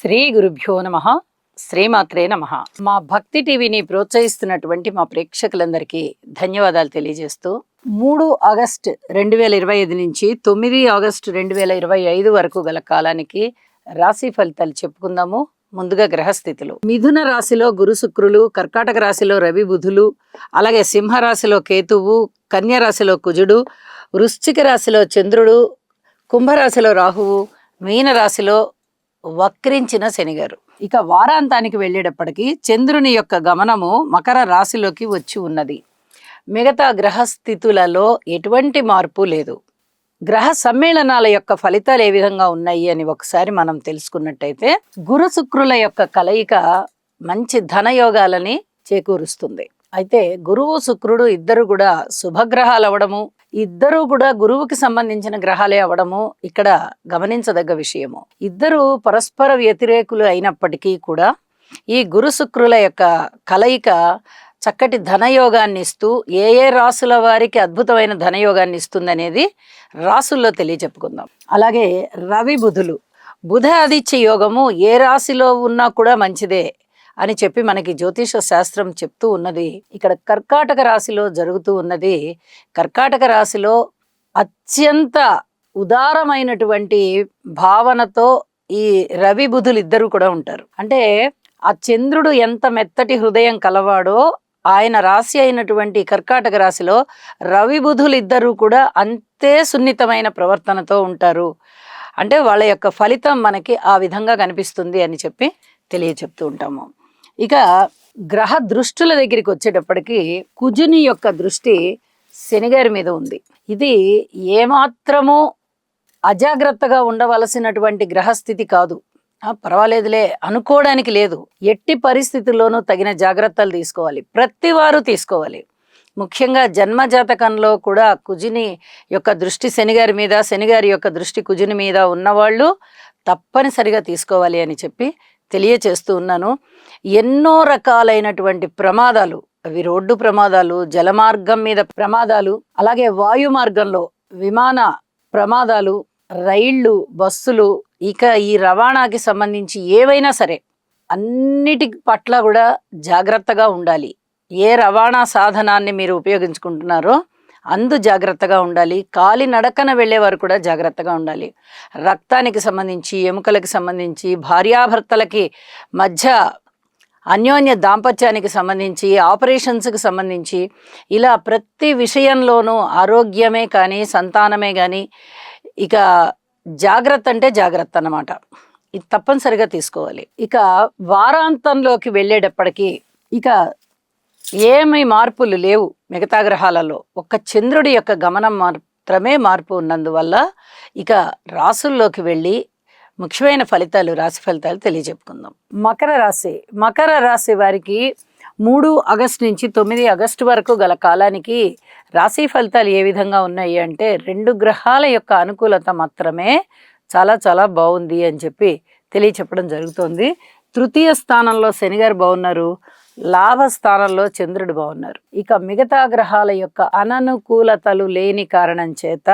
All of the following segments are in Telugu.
శ్రీ గురుభ్యో నమః. శ్రీమాత్రే నమః. మా భక్తి టీవీని ప్రోత్సహిస్తున్నటువంటి మా ప్రేక్షకులందరికీ ధన్యవాదాలు తెలియజేస్తూ 3 ఆగస్టు 2025 నుంచి 9 ఆగస్టు 2025 వరకు గల కాలానికి రాశి ఫలితాలు చెప్పుకుందాము. ముందుగా గ్రహస్థితులు. మిథున రాశిలో గురు శుక్రులు, కర్కాటక రాశిలో రవి బుధులు, అలాగే సింహరాశిలో కేతువు, కన్య రాశిలో కుజుడు, వృశ్చిక రాశిలో చంద్రుడు, కుంభరాశిలో రాహువు, మీన రాశిలో వక్రించిన శనిగారు. ఇక వారాంతానికి వెళ్ళేటప్పటికీ చంద్రుని యొక్క గమనము మకర రాశిలోకి వచ్చి ఉన్నది. మిగతా గ్రహస్థితులలో ఎటువంటి మార్పు లేదు. గ్రహ సమ్మేళనాల యొక్క ఫలితాలు ఏ విధంగా ఉన్నాయి అని ఒకసారి మనం తెలుసుకున్నట్టయితే, గురు శుక్రుల యొక్క కలయిక మంచి ధనయోగాలని చేకూరుస్తుంది. అయితే గురువు శుక్రుడు ఇద్దరు కూడా శుభగ్రహాలు అవ్వడము, ఇద్దరు కూడా గురువుకి సంబంధించిన గ్రహాలే అవ్వడము ఇక్కడ గమనించదగ్గ విషయము. ఇద్దరు పరస్పర వ్యతిరేకులు అయినప్పటికీ కూడా ఈ గురు శుక్రుల యొక్క కలయిక చక్కటి ధనయోగాన్ని ఇస్తూ ఏ రాసుల వారికి అద్భుతమైన ధనయోగాన్ని ఇస్తుంది అనేది రాసుల్లో తెలియచెప్పుకుందాం. అలాగే రవి బుధులు, బుధ ఆదిత్య యోగము ఏ రాశిలో ఉన్నా కూడా మంచిదే అని చెప్పి మనకి జ్యోతిష శాస్త్రం చెప్తూ ఉన్నది. ఇక్కడ కర్కాటక రాశిలో జరుగుతూ ఉన్నది. కర్కాటక రాశిలో అత్యంత ఉదారమైనటువంటి భావనతో ఈ రవి బుధులు ఇద్దరు కూడా ఉంటారు. అంటే ఆ చంద్రుడు ఎంత మెత్తటి హృదయం కలవాడో ఆయన రాశి అయినటువంటి కర్కాటక రాశిలో రవి బుధులు ఇద్దరు కూడా అంతే సున్నితమైన ప్రవర్తనతో ఉంటారు. అంటే వాళ్ళ యొక్క ఫలితం మనకి ఆ విధంగా కనిపిస్తుంది అని చెప్పి తెలియచెప్తూ ఉంటాము. ఇక గ్రహ దృష్టుల దగ్గరికి వచ్చేటప్పటికి కుజుని యొక్క దృష్టి శనిగారి మీద ఉంది. ఇది ఏమాత్రము అజాగ్రత్తగా ఉండవలసినటువంటి గ్రహస్థితి కాదు. పర్వాలేదులే అనుకోవడానికి లేదు. ఎట్టి పరిస్థితుల్లోనూ తగిన జాగ్రత్తలు తీసుకోవాలి, ప్రతి వారు తీసుకోవాలి. ముఖ్యంగా జన్మజాతకంలో కూడా కుజుని యొక్క దృష్టి శనిగారి మీద, శనిగారి యొక్క దృష్టి కుజుని మీద ఉన్నవాళ్ళు తప్పనిసరిగా తీసుకోవాలి అని చెప్పి తెలియచేస్తూ ఉన్నాను. ఎన్నో రకాలైనటువంటి ప్రమాదాలు, అవి రోడ్డు ప్రమాదాలు, జలమార్గం మీద ప్రమాదాలు, అలాగే వాయు మార్గంలో విమాన ప్రమాదాలు, రైళ్లు, బస్సులు, ఇక ఈ రవాణాకి సంబంధించి ఏవైనా సరే అన్నిటి పట్ల కూడా జాగ్రత్తగా ఉండాలి. ఏ రవాణా సాధనాన్ని మీరు ఉపయోగించుకుంటున్నారో అందు జాగ్రత్తగా ఉండాలి. కాలి నడకన వెళ్ళేవారు కూడా జాగ్రత్తగా ఉండాలి. రక్తానికి సంబంధించి, ఎముకలకు సంబంధించి, భార్యాభర్తలకి మధ్య అన్యోన్య దాంపత్యానికి సంబంధించి, ఆపరేషన్స్కి సంబంధించి, ఇలా ప్రతి విషయంలోనూ ఆరోగ్యమే కానీ సంతానమే కానీ ఇక జాగ్రత్త అంటే జాగ్రత్త అన్నమాట. ఇది తప్పనిసరిగా తీసుకోవాలి. ఇక వారాంతంలోకి వెళ్ళేటప్పటికీ ఇక ఏమీ మార్పులు లేవు మిగతా గ్రహాలలో. ఒక్క చంద్రుడి యొక్క గమనం మాత్రమే మార్పు ఉన్నందువల్ల ఇక రాసుల్లోకి వెళ్ళి ముఖ్యమైన ఫలితాలు, రాశి ఫలితాలు తెలియజెప్పుకుందాం. మకర రాశి. మకర రాశి వారికి 3 ఆగస్టు నుంచి 9 ఆగస్టు వరకు గల కాలానికి రాశి ఫలితాలు ఏ విధంగా ఉన్నాయి అంటే, 2 గ్రహాల యొక్క అనుకూలత మాత్రమే చాలా చాలా బాగుంది అని చెప్పి తెలియచెప్పడం జరుగుతుంది. తృతీయ స్థానంలో శనిగారు బాగున్నారు, లాభస్థానంలో చంద్రుడు బాగున్నారు. ఇక మిగతా గ్రహాల యొక్క అననుకూలతలు లేని కారణం చేత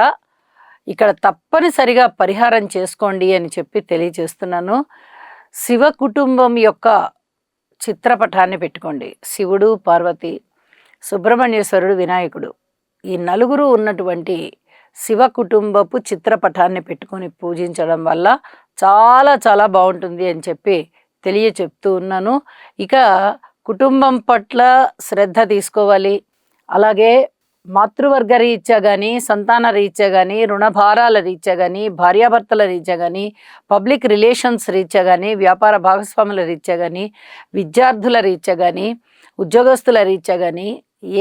ఇక్కడ తప్పనిసరిగా పరిహారం చేసుకోండి అని చెప్పి తెలియజేస్తున్నాను. శివ కుటుంబం యొక్క చిత్రపటాన్ని పెట్టుకోండి. శివుడు, పార్వతి, సుబ్రహ్మణ్యేశ్వరుడు, వినాయకుడు, ఈ నలుగురు ఉన్నటువంటి శివ కుటుంబపు చిత్రపటాన్ని పెట్టుకొని పూజించడం వల్ల చాలా చాలా బాగుంటుంది అని చెప్పి తెలియచెప్తూ ఉన్నాను. ఇక కుటుంబం పట్ల శ్రద్ధ తీసుకోవాలి. అలాగే మాతృవర్గ రీత్యా కానీ, సంతాన రీత్యా కానీ, రుణభారాల రీత్యా కానీ, భార్యాభర్తల రీత్యా కానీ, పబ్లిక్ రిలేషన్స్ రీత్యా కానీ, వ్యాపార భాగస్వాముల రీత్యా కానీ, విద్యార్థుల రీత్యా కానీ, ఉద్యోగస్తుల రీత్యా కానీ,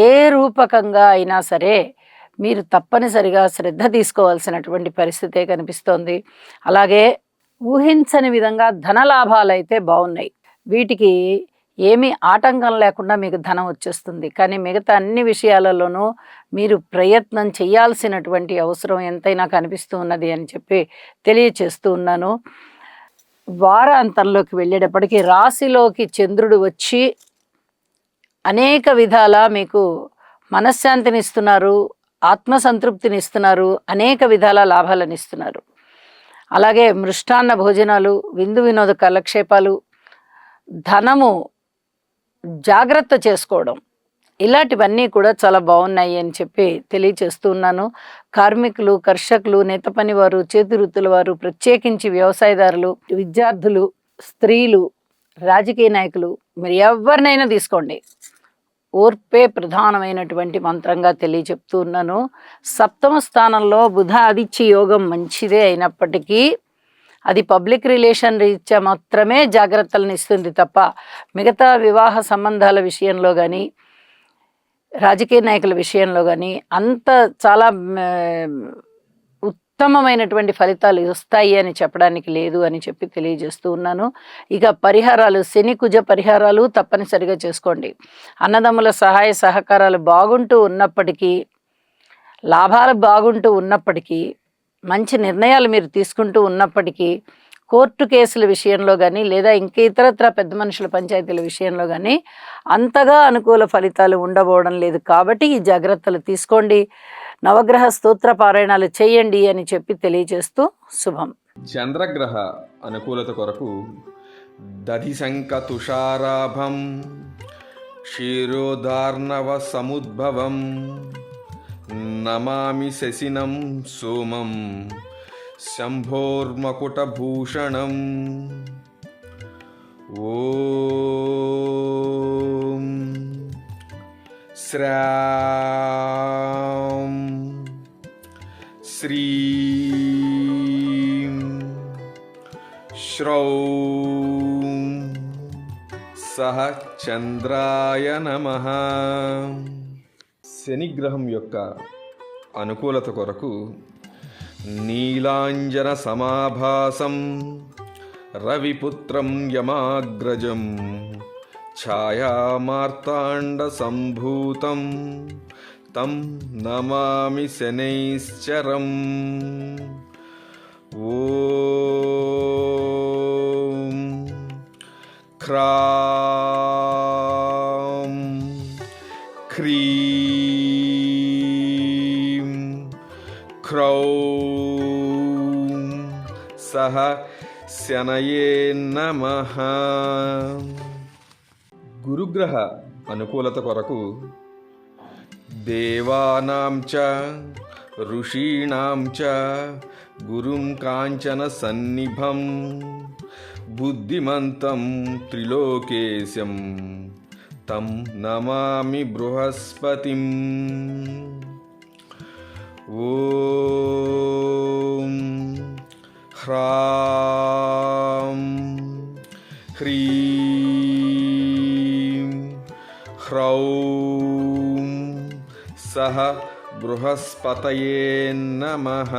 ఏ రూపకంగా అయినా సరే మీరు తప్పనిసరిగా శ్రద్ధ తీసుకోవాల్సినటువంటి పరిస్థితే కనిపిస్తోంది. అలాగే ఊహించని విధంగా ధనలాభాలు అయితే బాగున్నాయి. వీటికి ఏమీ ఆటంకం లేకుండా మీకు ధనం వచ్చేస్తుంది. కానీ మిగతా అన్ని విషయాలలోనూ మీరు ప్రయత్నం చేయాల్సినటువంటి అవసరం ఎంతైనా కనిపిస్తూ ఉన్నది అని చెప్పి తెలియచేస్తూ ఉన్నాను. వారాంతంలోకి వెళ్ళేటప్పటికీ రాశిలోకి చంద్రుడు వచ్చి అనేక విధాల మీకు మనశ్శాంతిని ఇస్తున్నారు, ఆత్మసంతృప్తిని ఇస్తున్నారు, అనేక విధాల లాభాలను ఇస్తున్నారు. అలాగే మృష్టాన్న భోజనాలు, విందు వినోద కాలక్షేపాలు, ధనము జాగ్రత్త చేసుకోవడం, ఇలాంటివన్నీ కూడా చాలా బాగున్నాయి అని చెప్పి తెలియచేస్తున్నాను. కార్మికులు, కర్షకులు, నేత పని వారు, చేతి వృత్తుల వారు, ప్రత్యేకించి వ్యవసాయదారులు, విద్యార్థులు, స్త్రీలు, రాజకీయ నాయకులు, మీరు ఎవరినైనా తీసుకోండి, ఓర్పే ప్రధానమైనటువంటి మంత్రంగా తెలియచెప్తూ ఉన్నాను. సప్తమ స్థానంలో బుధ ఆదిత్య యోగం మంచిదే అయినప్పటికీ అది పబ్లిక్ రిలేషన్ రీత్యా మాత్రమే జాగ్రత్తలను ఇస్తుంది తప్ప మిగతా వివాహ సంబంధాల విషయంలో కానీ, రాజకీయ నాయకుల విషయంలో కానీ అంత చాలా ఉత్తమమైనటువంటి ఫలితాలు వస్తాయి అని చెప్పడానికి లేదు అని చెప్పి తెలియజేస్తూ ఉన్నాను. ఇక పరిహారాలు, శని కుజ పరిహారాలు తప్పనిసరిగా చేసుకోండి. అన్నదమ్ముల సహాయ సహకారాలు బాగుంటూ ఉన్నప్పటికీ, లాభాలు బాగుంటూ ఉన్నప్పటికీ, మంచి నిర్ణయాలు మీరు తీసుకుంటూ ఉన్నప్పటికీ, కోర్టు కేసుల విషయంలో కానీ లేదా ఇంక ఇతరత్ర పెద్ద మనుషుల పంచాయతీల విషయంలో కానీ అంతగా అనుకూల ఫలితాలు ఉండబోవడం లేదు. కాబట్టి ఈ జాగ్రత్తలు తీసుకోండి. నవగ్రహ స్తోత్ర పారాయణాలు చేయండి అని చెప్పి తెలియజేస్తూ శుభం. చంద్రగ్రహ అనుకూలత కొరకు దధిశంక తుషారాభం క్షీరోదార్ణవ సముద్భవం నమామి శశినం సోమం శంభోర్మకుటభూషణం. ఓం శ్రాం శ్రీం శ్రౌం సహ చంద్రాయ నమః. శనిగ్రహం యొక్క అనుకూలత కొరకు నీలాంజన సమాభాసం రవిపుత్రం యమాగ్రజం ఛాయామార్తాండ సంభూతం తం నమామి శనైశ్చరం. ఓం క్రాం క్రీం క్రౌం సహ శనయే నమః. గురుగ్రహ అనుకూలత కొరకు దేవానాం చ ఋషీణాం చ గురుం కాంచన సన్నిభం బుద్ధిమంతం త్రిలోకేశం తం నమామి బృహస్పతిం. ఓం హ్రాం హ్రీం హ్రౌం సహ బృహస్పతయే నమః.